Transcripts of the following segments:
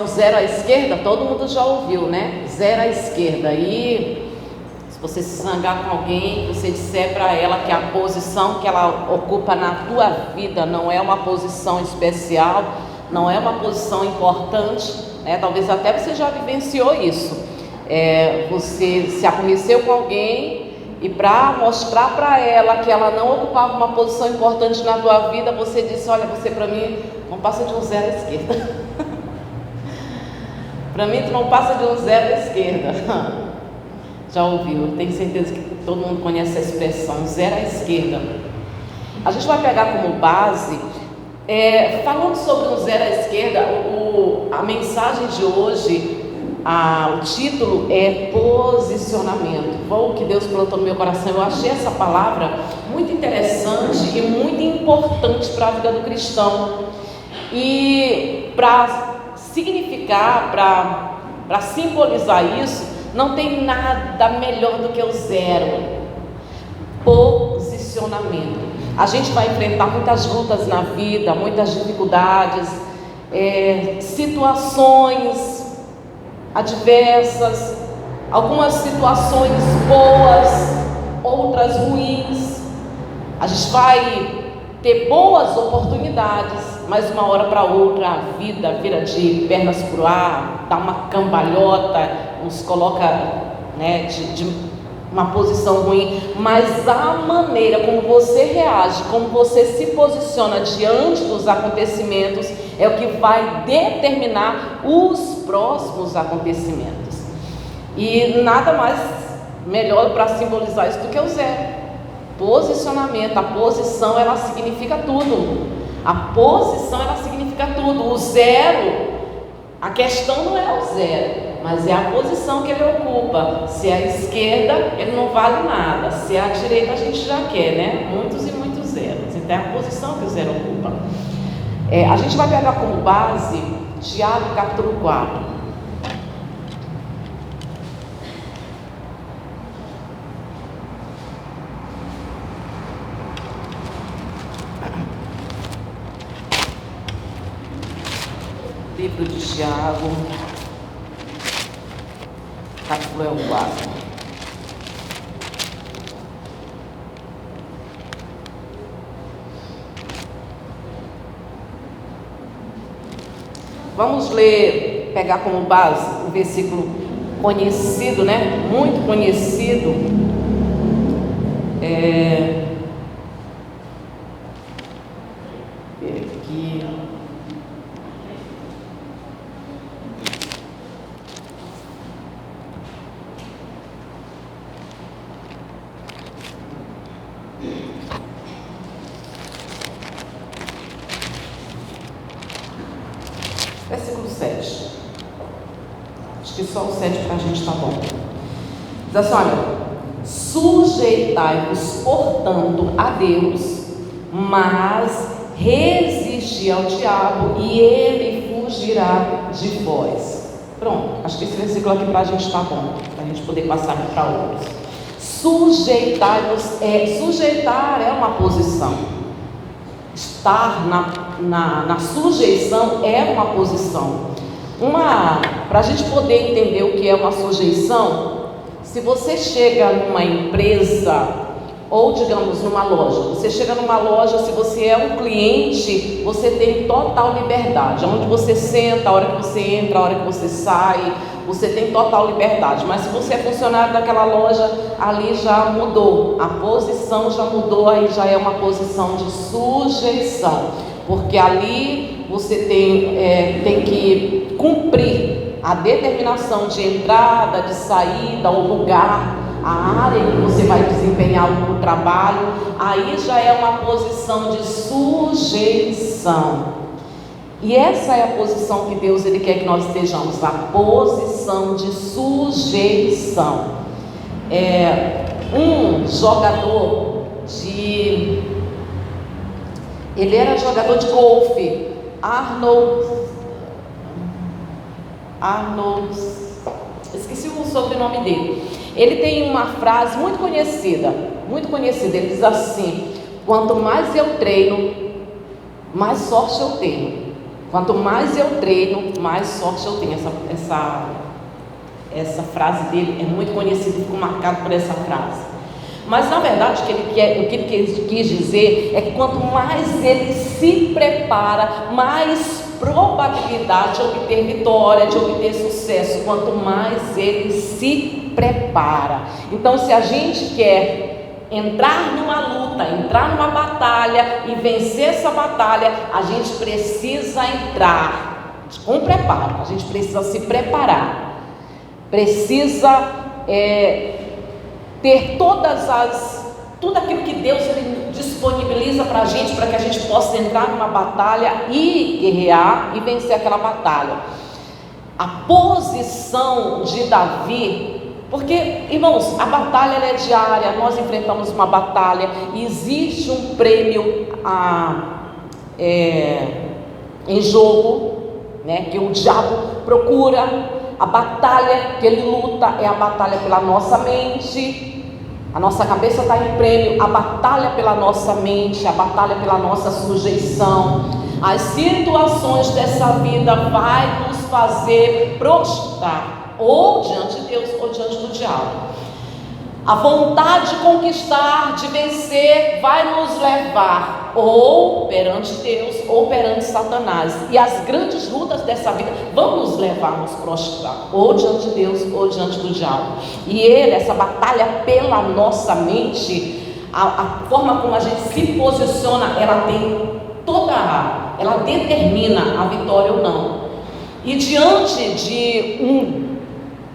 Zero à esquerda, todo mundo já ouviu, né? Zero à esquerda. E se você se zangar com alguém, você disser para ela que a posição que ela ocupa na tua vida não é uma posição especial, não é uma posição importante, né? Talvez até você já vivenciou isso. Você se aborreceu com alguém e para mostrar para ela que ela não ocupava uma posição importante na tua vida, você disse: olha, você para mim não passa de um zero à esquerda. Para mim, tu não passa de um zero à esquerda. Já ouviu? Tenho certeza que todo mundo conhece a expressão zero à esquerda. A gente vai pegar como base, falando sobre um zero à esquerda, a mensagem de hoje, o título é posicionamento. Foi o que Deus plantou no meu coração. Eu achei essa palavra muito interessante e muito importante para a vida do cristão. E para significar, para simbolizar isso, não tem nada melhor do que o zero. Posicionamento. A gente vai enfrentar muitas lutas na vida, muitas dificuldades, situações adversas, algumas situações boas, outras ruins. A gente vai ter boas oportunidades, mas uma hora para outra a vida vira de pernas pro ar, dá uma cambalhota, nos coloca, de uma posição ruim. Mas a maneira como você reage, como você se posiciona diante dos acontecimentos, é o que vai determinar os próximos acontecimentos. E nada mais melhor para simbolizar isso do que o zero. Posicionamento. A posição, ela significa tudo. A posição, ela significa tudo. O zero, a questão não é o zero, mas é a posição que ele ocupa. Se é a esquerda, ele não vale nada. Se é a direita, a gente já quer, né? Muitos e muitos zeros. Então é a posição que o zero ocupa. A gente vai pegar como base Tiago capítulo 4. Livro de Tiago, capítulo 4. Vamos ler, pegar como base um versículo conhecido, né? Muito conhecido. Aqui. Versículo 7. Acho que só o 7 para a gente está bom. Diz assim: olha, sujeitai-vos, portanto, a Deus, mas resisti ao diabo e ele fugirá de vós. Pronto, acho que esse versículo aqui para a gente está bom, para a gente poder passar aqui para outros. Sujeitai-vos, sujeitar é uma posição. Estar na sujeição é uma posição. Para a gente poder entender o que é uma sujeição, se você chega numa empresa ou, digamos, numa loja, você chega numa loja, se você é um cliente, você tem total liberdade. Onde você senta, a hora que você entra, a hora que você sai, você tem total liberdade. Mas se você é funcionário daquela loja, ali já mudou, a posição já mudou, aí já é uma posição de sujeição, porque ali você tem que cumprir a determinação de entrada, de saída, o lugar, a área que você vai desempenhar o trabalho. Aí já é uma posição de sujeição. E essa é a posição que Deus quer que nós estejamos, a posição de sujeição. Um jogador ele era jogador de golfe, Arnold, esqueci o sobrenome dele. Ele tem uma frase muito conhecida, ele diz assim: quanto mais eu treino, mais sorte eu tenho. Quanto mais eu treino, mais sorte eu tenho. Essa frase dele é muito conhecida, ficou marcado por essa frase. Mas na verdade o que ele quis dizer é que quanto mais ele se prepara, mais probabilidade de obter vitória, de obter sucesso, quanto mais ele se prepara. Então, se a gente quer entrar numa luta, entrar numa batalha e vencer essa batalha, a gente precisa entrar com preparo, a gente precisa se preparar, precisa ter tudo aquilo que Deus disponibiliza para a gente, para que a gente possa entrar numa batalha e guerrear e vencer aquela batalha. A posição de Davi, porque, irmãos, a batalha ela é diária, nós enfrentamos uma batalha e existe um prêmio em jogo, né, que o diabo procura. A batalha que ele luta é a batalha pela nossa mente. A nossa cabeça está em prêmio, a batalha pela nossa mente, a batalha pela nossa sujeição. As situações dessa vida vai nos fazer prostrar, ou diante de Deus, ou diante do diabo. A vontade de conquistar, de vencer, vai nos levar ou perante Deus, ou perante Satanás. E as grandes lutas dessa vida vão nos levar a nos prostrar, ou diante de Deus, ou diante do diabo. E essa batalha pela nossa mente, a forma como a gente se posiciona, ela determina a vitória ou não. E diante de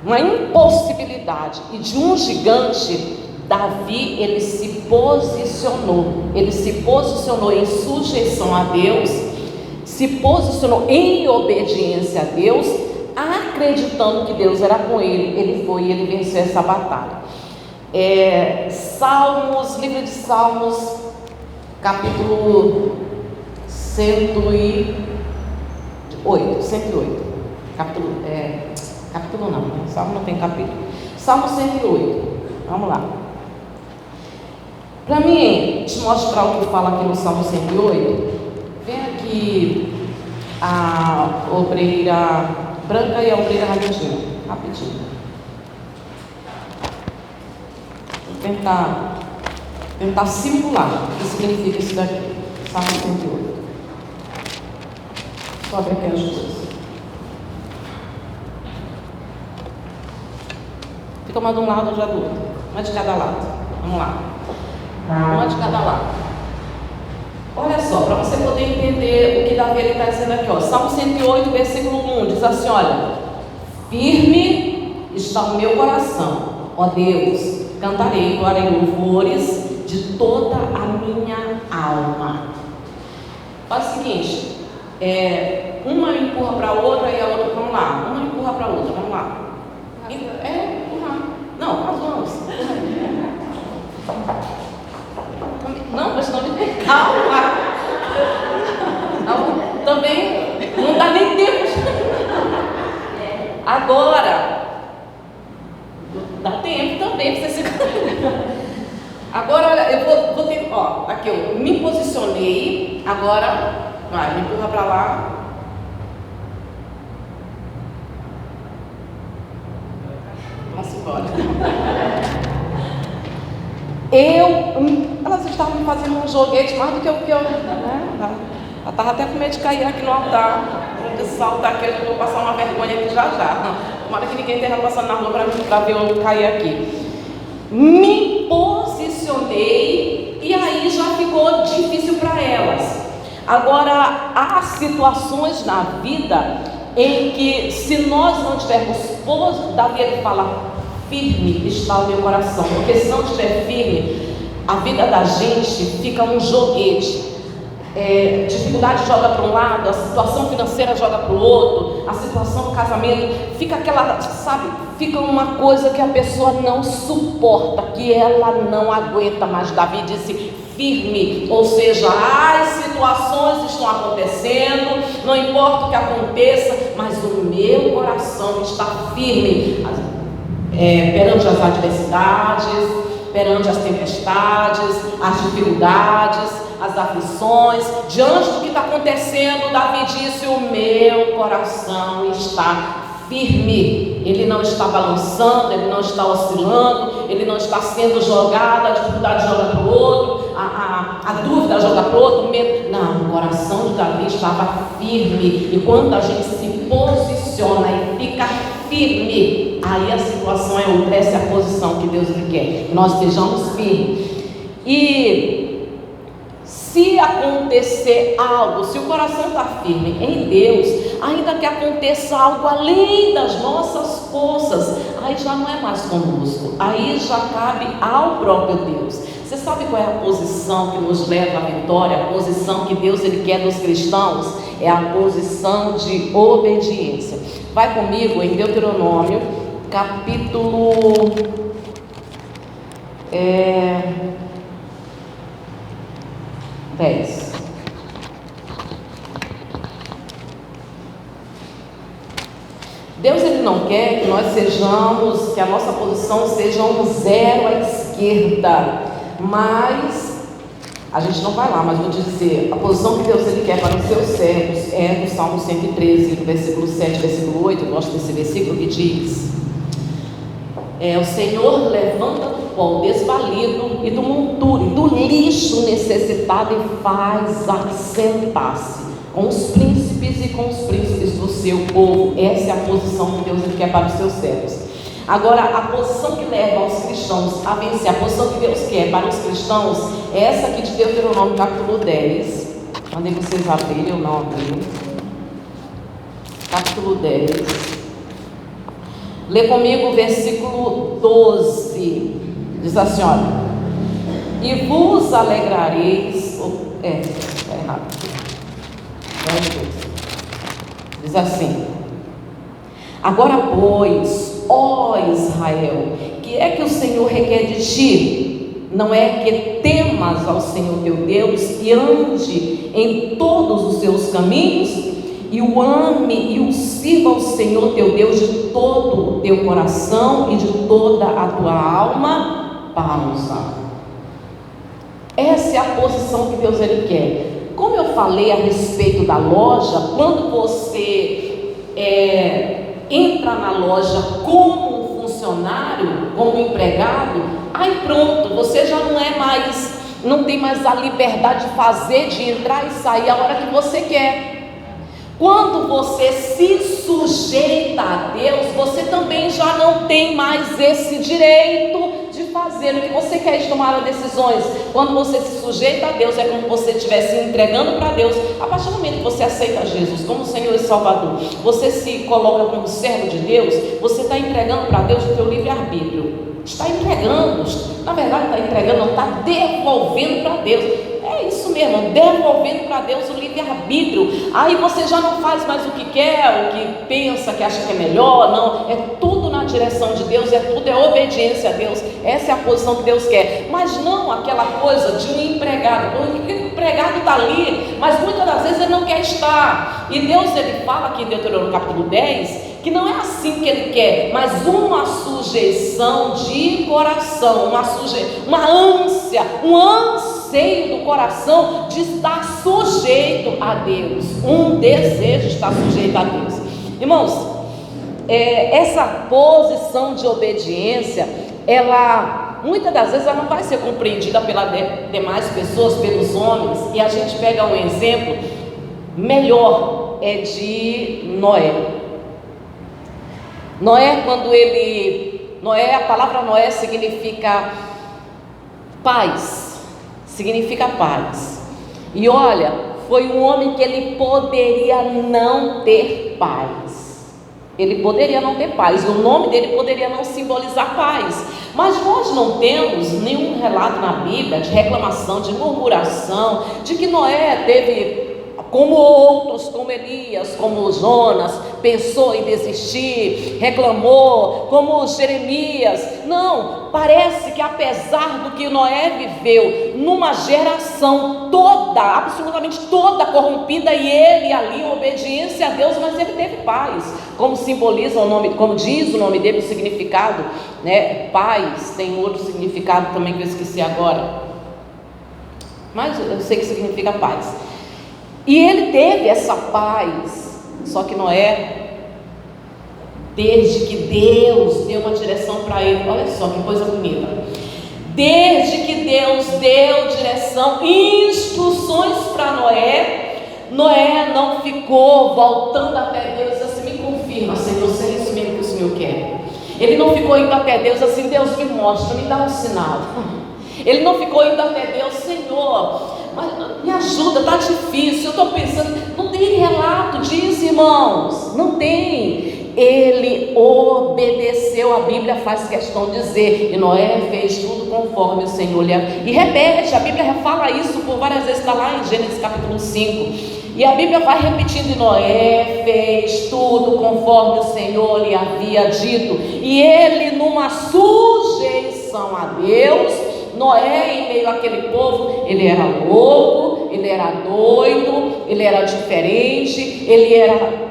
uma impossibilidade e de um gigante, Davi, ele se posicionou em sujeição a Deus, se posicionou em obediência a Deus, acreditando que Deus era com ele. Ele foi e ele venceu essa batalha. Livro de Salmos, capítulo 108, capítulo não, né? Salmo não tem capítulo. Salmo 108, vamos lá. Para mim te mostrar o que fala aqui no Salmo 108, vem aqui a obreira branca e a obreira rapidinho. Vou tentar simular o que significa isso daqui. Salmo 108. Sobe aqui as duas. Fica uma de um lado, outra do outro. Uma de cada lado. Vamos lá. Uma de cada lado. Olha só, para você poder entender o que Davi está dizendo aqui, ó. Salmo 108, versículo 1, diz assim, olha: firme está o meu coração, ó Deus, cantarei, entoarei louvores de toda a minha alma. Faz o seguinte, uma empurra para a outra e a outra, vamos lá. Uma empurra para a outra, vamos lá. Não, as mãos. Não, mas não me calma. Não, também não dá nem tempo. Agora, dá tempo também para você se. Agora, olha, eu vou ter. Ó, aqui eu me posicionei. Agora, vai, me empurra para lá. Vamos embora. Elas estavam me fazendo um joguete mais do que o que eu, né? Ela estava até com medo de cair aqui no altar. Eu saltar aqui, eu vou passar uma vergonha aqui já. Tomara que ninguém esteja passando na rua para ver eu cair aqui. Me posicionei e aí já ficou difícil para elas. Agora, há situações na vida em que, se nós não tivermos Davi ele fala: firme está o meu coração, porque se não estiver firme, a vida da gente fica um joguete. Dificuldade joga para um lado, a situação financeira joga para o outro, a situação do casamento fica fica uma coisa que a pessoa não suporta, que ela não aguenta. Mas Davi disse firme, ou seja, as situações estão acontecendo, não importa o que aconteça, mas o meu coração está firme perante as adversidades, perante as tempestades, as dificuldades. as aflições, diante do que está acontecendo, Davi disse: o meu coração está firme, ele não está balançando, ele não está oscilando, ele não está sendo jogado, a dificuldade joga para o outro, a dúvida joga para o outro, o medo. Não, o coração de Davi estava firme. E quando a gente se posiciona e fica firme, aí a situação é outra. Essa é a posição que Deus lhe quer, que nós estejamos firmes. E se acontecer algo, se o coração está firme em Deus, ainda que aconteça algo além das nossas forças, aí já não é mais conosco, aí já cabe ao próprio Deus. Você sabe qual é a posição que nos leva à vitória? A posição que Deus ele quer dos cristãos é a posição de obediência. Vai comigo em Deuteronômio, capítulo 10. Deus ele não quer que nós sejamos, que a nossa posição seja um zero à esquerda, mas a gente não vai lá, mas vou te dizer, a posição que Deus ele quer para os seus servos é do Salmo 113, versículo 7, versículo 8, eu gosto desse versículo que diz: o Senhor levanta do pó desvalido e do monturo, do lixo necessitado, e faz assentar-se com os príncipes e com os príncipes do seu povo. Essa é a posição que Deus quer para os seus servos. Agora, a posição que leva os cristãos a vencer, a posição que Deus quer para os cristãos, é essa aqui de Deuteronômio capítulo 10. Mandei vocês abrirem, eu não abri. Capítulo 10. Lê comigo o versículo 12. Diz assim, olha: e vos alegrareis. Está errado. Diz assim: agora, pois, ó Israel, que é que o Senhor requer de ti? Não é que temas ao Senhor teu Deus e ande em todos os seus caminhos, e o ame e o sirva ao Senhor teu Deus de todo o teu coração e de toda a tua alma, para usar. Essa é a posição que Deus ele quer. Como eu falei a respeito da loja, quando você entra na loja como um funcionário, como um empregado, aí pronto, você já não tem mais a liberdade de fazer, de entrar e sair a hora que você quer. Quando você se sujeita a Deus, você também já não tem mais esse direito de fazer o que você quer, de tomar as decisões. Quando você se sujeita a Deus, é como se você estivesse entregando para Deus. A partir do momento que você aceita Jesus como Senhor e Salvador, você se coloca como servo de Deus, você está entregando para Deus o teu livre-arbítrio. Está entregando, na verdade está entregando, não, está devolvendo para Deus. É isso mesmo, devolvendo para Deus o livre-arbítrio. Aí você já não faz mais o que quer, o que pensa, que acha que é melhor. Não, é tudo na direção de Deus, tudo é obediência a Deus. Essa é a posição que Deus quer. Mas não aquela coisa de um empregado. O empregado está ali, mas muitas das vezes ele não quer estar. E Deus ele fala aqui em Deuteronômio capítulo 10, que não é assim que ele quer, mas uma sujeição de coração, uma ânsia, um anseio do coração de estar sujeito a Deus, um desejo de estar sujeito a Deus. Irmãos, essa posição de obediência, ela muitas das vezes ela não vai ser compreendida pelas demais pessoas, pelos homens. E a gente pega um exemplo melhor, de Noé. Noé, a palavra Noé significa paz, e olha, foi um homem que ele poderia não ter paz, o nome dele poderia não simbolizar paz, mas nós não temos nenhum relato na Bíblia de reclamação, de murmuração, de que Noé teve, como outros, como Elias, como Jonas, pensou em desistir, reclamou, como Jeremias. Não, parece que apesar do que Noé viveu, numa geração toda, absolutamente toda corrompida, e ele ali em obediência a Deus, mas ele teve paz, como simboliza o nome, como diz o nome dele, o significado, né? Paz tem outro significado também que eu esqueci agora. mas eu sei que significa paz. E ele teve essa paz, só que Noé, desde que Deus deu uma direção para ele, olha só que coisa bonita, desde que Deus deu direção, instruções para Noé, Noé não ficou voltando até Deus assim, me confirma, Senhor, se é isso mesmo que o Senhor quer. Ele não ficou indo até Deus assim, Deus me mostra, me dá um sinal. Ele não ficou indo até Deus, Senhor, mas me ajuda, está difícil, eu estou pensando. Não tem relato disso, irmãos, não tem. Ele obedeceu, a Bíblia faz questão de dizer, e Noé fez tudo conforme o Senhor lhe havia. E repete, a Bíblia fala isso por várias vezes, está lá em Gênesis capítulo 5. E a Bíblia vai repetindo, e Noé fez tudo conforme o Senhor lhe havia dito. E ele, numa sujeição a Deus, Noé, em meio àquele povo, ele era louco, ele era doido, ele era diferente, ele era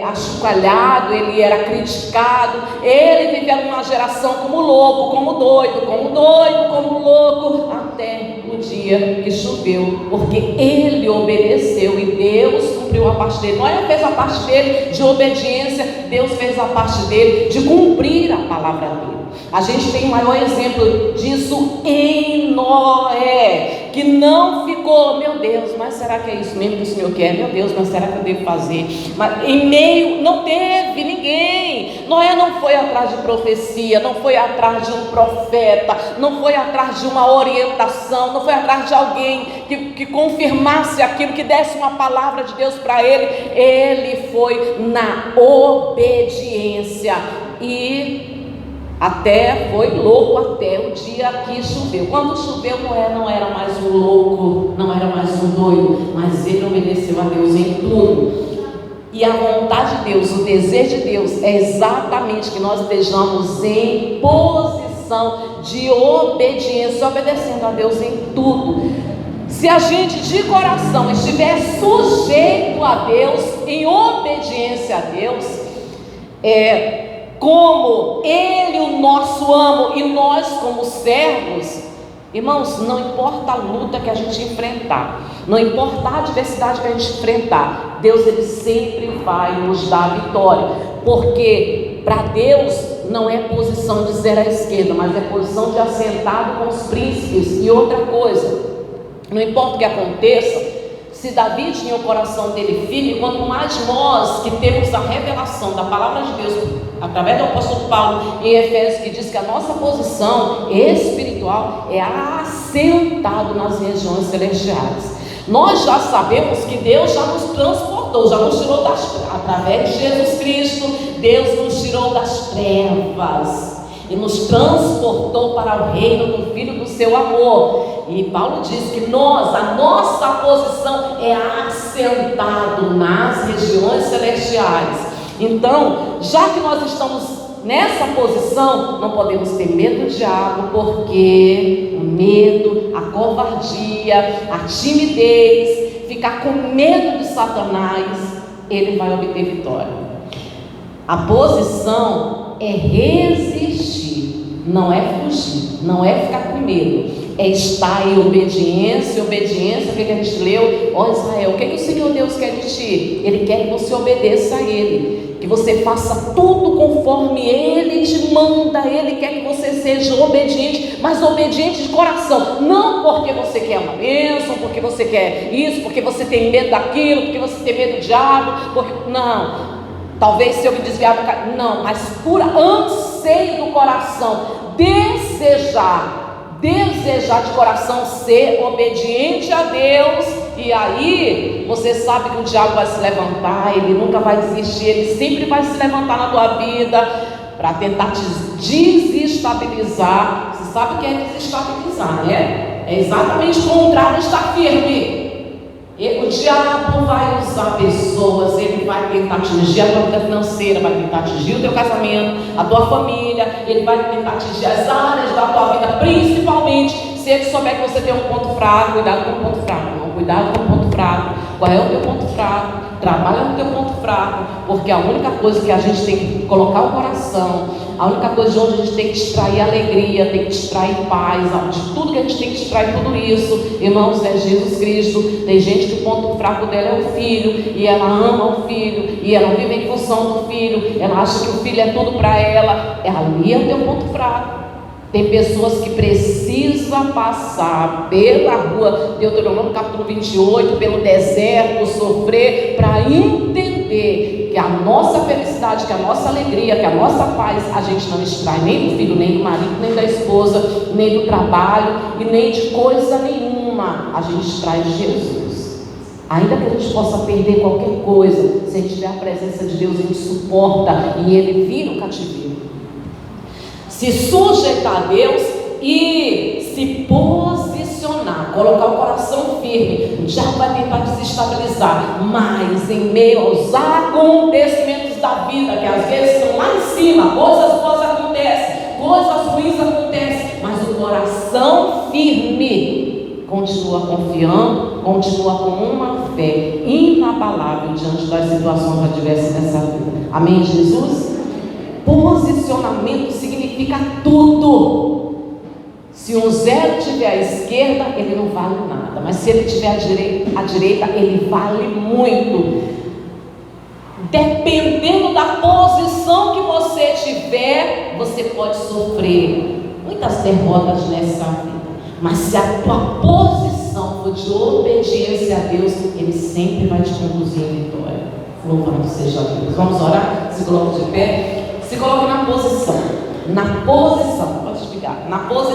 achucalhado, ele era criticado. Ele vivia numa geração como louco, como doido, como louco, até o dia que choveu, porque ele obedeceu e Deus cumpriu a parte dele. Noé fez a parte dele de obediência, Deus fez a parte dele de cumprir a palavra dele. A gente tem o maior exemplo disso em Noé, que não ficou, meu Deus, mas será que é isso mesmo que o Senhor quer? Meu Deus, mas será que eu devo fazer? Mas em meio, não teve ninguém. Noé não foi atrás de profecia, não foi atrás de um profeta, não foi atrás de uma orientação, não foi atrás de alguém que confirmasse aquilo, que desse uma palavra de Deus para ele. Ele foi na obediência e até foi louco até o dia que choveu. Quando choveu, Noé não era mais um louco, não era mais um doido, mas ele obedeceu a Deus em tudo. E a vontade de Deus, o desejo de Deus é exatamente que nós estejamos em posição de obediência, obedecendo a Deus em tudo. Se a gente de coração estiver sujeito a Deus, em obediência a Deus, como Ele, o nosso amo, e nós como servos, irmãos, não importa a luta que a gente enfrentar, não importa a adversidade que a gente enfrentar, Deus, Ele sempre vai nos dar a vitória, porque para Deus não é posição de ser à esquerda, mas é posição de assentado com os príncipes. E outra coisa, não importa o que aconteça, se Davi tinha o coração dele firme, quanto mais nós que temos a revelação da palavra de Deus, através do apóstolo Paulo em Efésios, que diz que a nossa posição espiritual é assentado nas regiões celestiais. Nós já sabemos que Deus já nos transportou, já nos tirou através de Jesus Cristo, Deus nos tirou das trevas e nos transportou para o reino do Filho do seu amor. E Paulo diz que a nossa posição é assentado nas regiões celestiais. Então, já que nós estamos nessa posição, não podemos ter medo do diabo, porque o medo, a covardia, a timidez, ficar com medo de Satanás, ele vai obter vitória. A posição é resistir, não é fugir, não é ficar com medo, é estar em obediência. Obediência, o que a gente leu? Ó Israel, o que o Senhor Deus quer de ti? Ele quer que você obedeça a Ele, que você faça tudo conforme Ele te manda. Ele quer que você seja obediente, mas obediente de coração, não porque você quer uma bênção, porque você quer isso, porque você tem medo daquilo, porque você tem medo do diabo, não. Talvez se eu me desviar, não, mas por anseio do coração, desejar de coração ser obediente a Deus. E aí você sabe que o diabo vai se levantar, ele nunca vai desistir, ele sempre vai se levantar na tua vida para tentar te desestabilizar. Você sabe o que é desestabilizar, né? É exatamente o contrário de estar firme. O diabo vai usar pessoas, ele vai tentar atingir a tua vida financeira, vai tentar atingir o teu casamento, a tua família, ele vai tentar atingir as áreas da tua vida, principalmente se ele souber que você tem um ponto fraco, cuidado com o ponto fraco. Não, cuidado com o ponto fraco. Qual é o teu ponto fraco? Trabalha no teu ponto fraco, porque a única coisa que a gente tem que colocar o coração, a única coisa de onde a gente tem que extrair alegria, tem que extrair paz, de tudo que a gente tem que extrair tudo isso, irmãos, é Jesus Cristo. Tem gente que o ponto fraco dela é o filho, e ela ama o filho, e ela vive em função do filho, ela acha que o filho é tudo para ela. Ali é o teu ponto fraco. Tem pessoas que precisam passar pela rua, Deuteronômio capítulo 28, pelo deserto, sofrer, para entender que a nossa felicidade, que a nossa alegria, que a nossa paz, a gente não extrai nem do filho, nem do marido, nem da esposa, nem do trabalho, e nem de coisa nenhuma. A gente extrai de Jesus. Ainda que a gente possa perder qualquer coisa, se a gente tiver a presença de Deus, Ele suporta e Ele vira o cativeiro. Se sujeitar a Deus e se posicionar, colocar o coração firme. O diabo vai tentar desestabilizar, mas em meio aos acontecimentos da vida, que às vezes estão lá em cima, coisas boas acontecem, coisas ruins acontecem, mas o coração firme continua confiando, continua com uma fé inabalável diante das situações adversas dessa vida. Amém, Jesus? Posicionamento significa tudo. Se um zero tiver à esquerda, ele não vale nada, mas se ele tiver à direita, ele vale muito. Dependendo da posição que você tiver, você pode sofrer muitas derrotas nessa vida, mas se a tua posição for de obediência a Deus, Ele sempre vai te conduzir em vitória. Louvado seja Deus. Vamos orar? Se coloque de pé. Se coloque na posição. Na posição, pode explicar. Na posição.